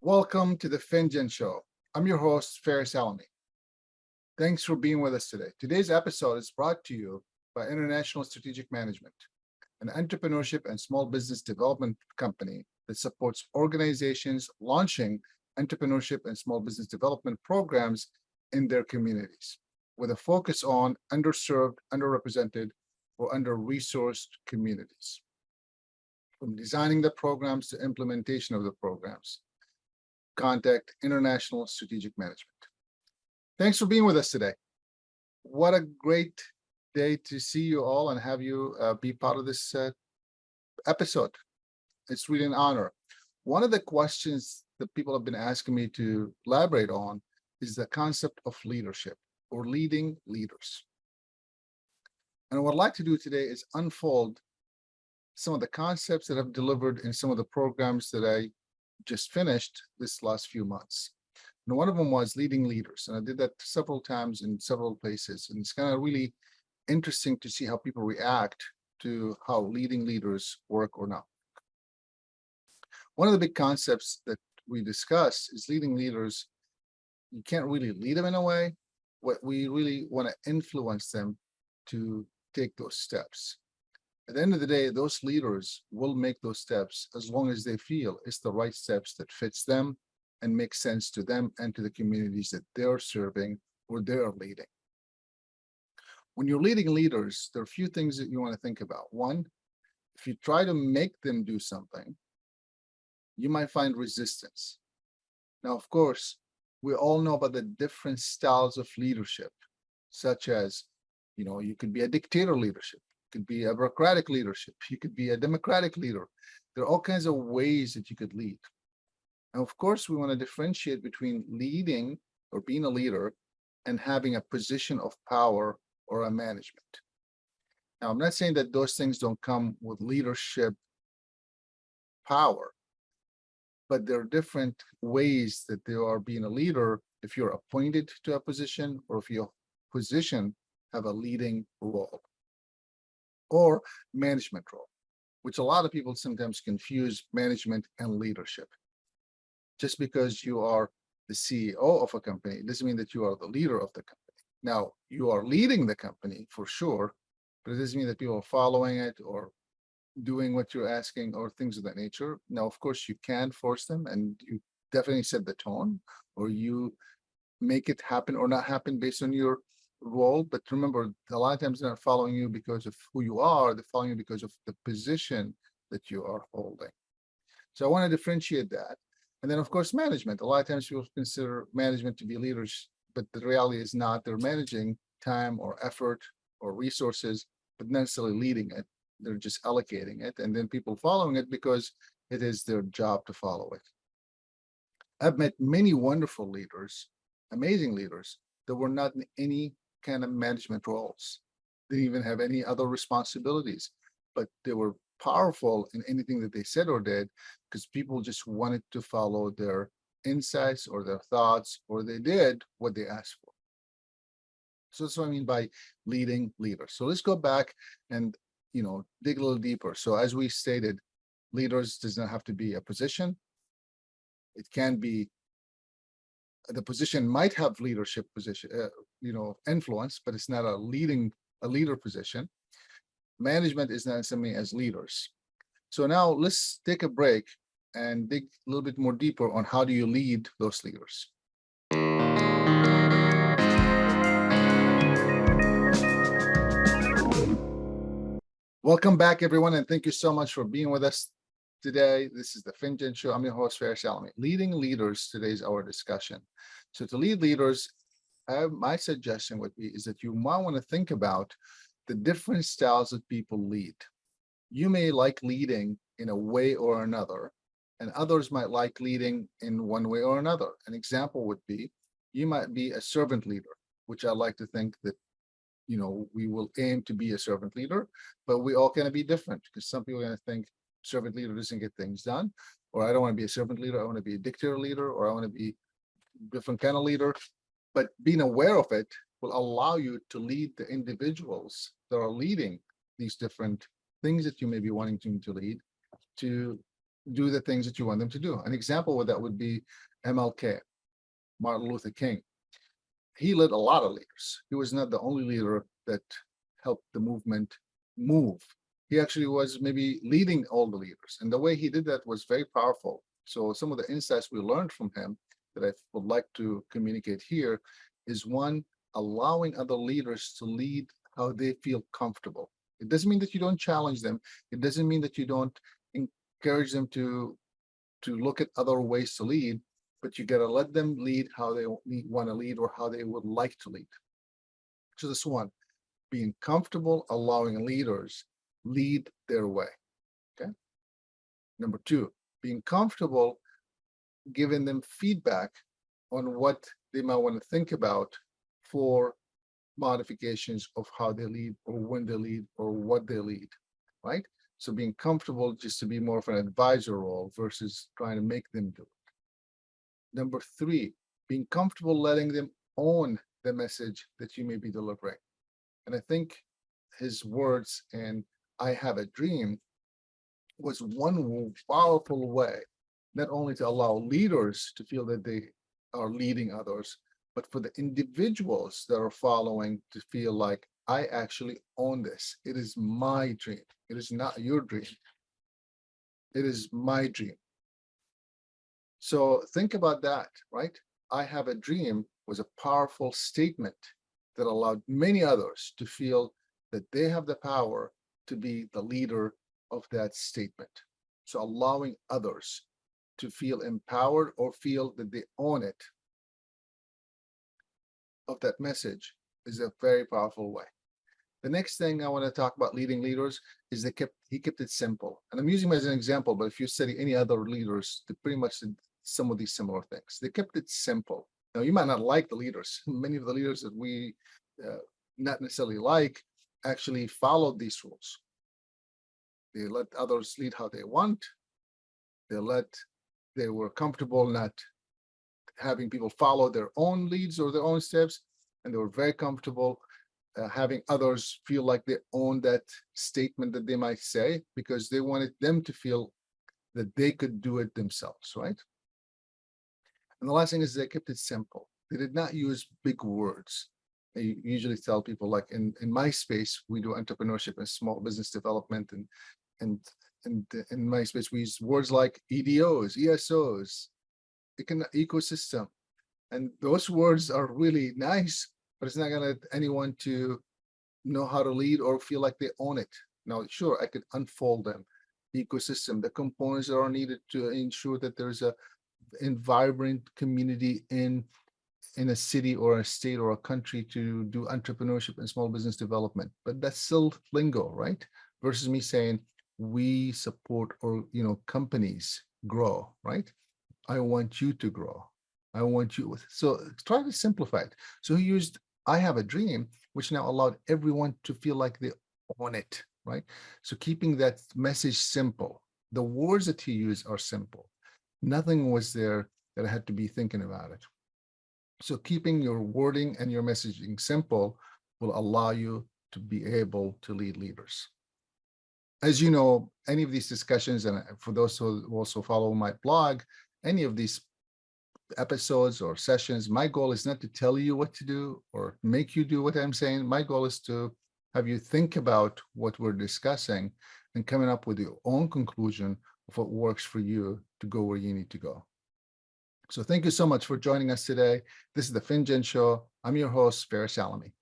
Welcome to the Finjan Show. I'm your host, Faris Alami. Thanks for being with us today. Today's episode is brought to you by International Strategic Management, an entrepreneurship and small business development company that supports organizations launching entrepreneurship and small business development programs in their communities, with a focus on underserved, underrepresented, or under-resourced communities. From designing the programs to implementation of the programs, contact International Strategic Management. Thanks for being with us today. What a great day to see you all and have you be part of this episode. It's really an honor. One of the questions that people have been asking me to elaborate on is the concept of leadership or leading leaders. And what I'd like to do today is unfold some of the concepts that I've delivered in some of the programs that I just finished this last few months. And one of them was leading leaders. And I did that several times in several places. And it's kind of really interesting to see how people react to how leading leaders work or not. One of the big concepts that we discuss is leading leaders. You can't really lead them in a way. What we really want to influence them to take those steps. At the end of the day, those leaders will make those steps as long as they feel it's the right steps that fits them and makes sense to them and to the communities that they're serving or they're leading. When you're leading leaders, there are a few things that you want to think about. One, if you try to make them do something, you might find resistance. Now, of course, we all know about the different styles of leadership, such as, you could be a dictator leadership. Could be a bureaucratic leadership. You could be a democratic leader. There are all kinds of ways that you could lead. And of course, we want to differentiate between leading or being a leader and having a position of power or a management. Now, I'm not saying that those things don't come with leadership power, but there are different ways that they are being a leader if you're appointed to a position or if your position have a leading role or management role, which a lot of people sometimes confuse management and leadership. Just because you are the CEO of a company doesn't mean that you are the leader of the company. Now, you are leading the company for sure, but it doesn't mean that people are following it or doing what you're asking or things of that nature. Now, of course, you can force them and you definitely set the tone or you make it happen or not happen based on your role. But remember, a lot of times they're not following you because of who you are, they're following you because of the position that you are holding. So I want to differentiate that. And then, of course, management. A lot of times people consider management to be leaders, but the reality is not. They're managing time or effort or resources, but not necessarily leading it. They're just allocating it. And then people following it because it is their job to follow it. I've met many wonderful leaders, amazing leaders, that were not in any kind of management roles. They didn't even have any other responsibilities, but they were powerful in anything that they said or did because people just wanted to follow their insights or their thoughts, or they did what they asked for. So that's what I mean by leading leaders. So let's go back and dig a little deeper. So as we stated, leaders does not have to be a position. It can be the position might have leadership position, influence, but it's not a leader position. Management is not something as leaders. So now let's take a break and dig a little bit more deeper on how do you lead those leaders. Welcome back, everyone, and thank you so much for being with us today. This is the Finjan Show. I'm your host, Faris Alami. Leading leaders, today is our discussion. So to lead leaders, my suggestion would be is that you might want to think about the different styles that people lead. You may like leading in a way or another, and others might like leading in one way or another. An example would be, you might be a servant leader, which I like to think that we will aim to be a servant leader, but we all kind of be different because some people are going to think servant leader doesn't get things done, or I don't want to be a servant leader, I want to be a dictator leader, or I want to be different kind of leader. But being aware of it will allow you to lead the individuals that are leading these different things that you may be wanting to lead to do the things that you want them to do. An example of that would be MLK, Martin Luther King. He led a lot of leaders. He was not the only leader that helped the movement move. He actually was maybe leading all the leaders. And the way he did that was very powerful. So some of the insights we learned from him that I would like to communicate here is one, allowing other leaders to lead how they feel comfortable. It doesn't mean that you don't challenge them. It doesn't mean that you don't encourage them to look at other ways to lead, but you got to let them lead how they want to lead or how they would like to lead. So this one, being comfortable allowing leaders lead their way. Okay. Number two, being comfortable giving them feedback on what they might want to think about for modifications of how they lead or when they lead or what they lead, right? So being comfortable just to be more of an advisor role versus trying to make them do it. Number three, being comfortable letting them own the message that you may be delivering. And I think his words and I have a dream was one powerful way, not only to allow leaders to feel that they are leading others, but for the individuals that are following to feel like I actually own this. It is my dream. It is not your dream. It is my dream. So think about that, right? I have a dream was a powerful statement that allowed many others to feel that they have the power to be the leader of that statement. So allowing others to feel empowered or feel that they own it of that message is a very powerful way. The next thing I want to talk about leading leaders is he kept it simple. And I'm using him as an example, but if you study any other leaders, they pretty much did some of these similar things. They kept it simple. Now, you might not like the leaders. Many of the leaders that we not necessarily like actually followed these rules. They let others lead how they want. They were comfortable not having people follow their own leads or their own steps, and they were very comfortable having others feel like they own that statement that they might say because they wanted them to feel that they could do it themselves, right? And the last thing is they kept it simple. They did not use big words. I usually tell people, like in my space, we do entrepreneurship and small business development, and in my space, we use words like EDOs, ESOs, ecosystem. And those words are really nice, but it's not going to let anyone to know how to lead or feel like they own it. Now, sure, I could unfold them. Ecosystem, the components that are needed to ensure that there's a vibrant community in a city or a state or a country to do entrepreneurship and small business development. But that's still lingo, right? Versus me saying, we support or companies grow, right? I want you to grow. I want you. So try to simplify it. So he used I have a dream, which now allowed everyone to feel like they own it, right? So keeping that message simple. The words that he used are simple. Nothing was there that I had to be thinking about it. So keeping your wording and your messaging simple will allow you to be able to lead leaders. As you know, any of these discussions, and for those who also follow my blog, any of these episodes or sessions, my goal is not to tell you what to do or make you do what I'm saying. My goal is to have you think about what we're discussing and coming up with your own conclusion of what works for you to go where you need to go. So thank you so much for joining us today. This is the Finjan Show. I'm your host, Faris Alami.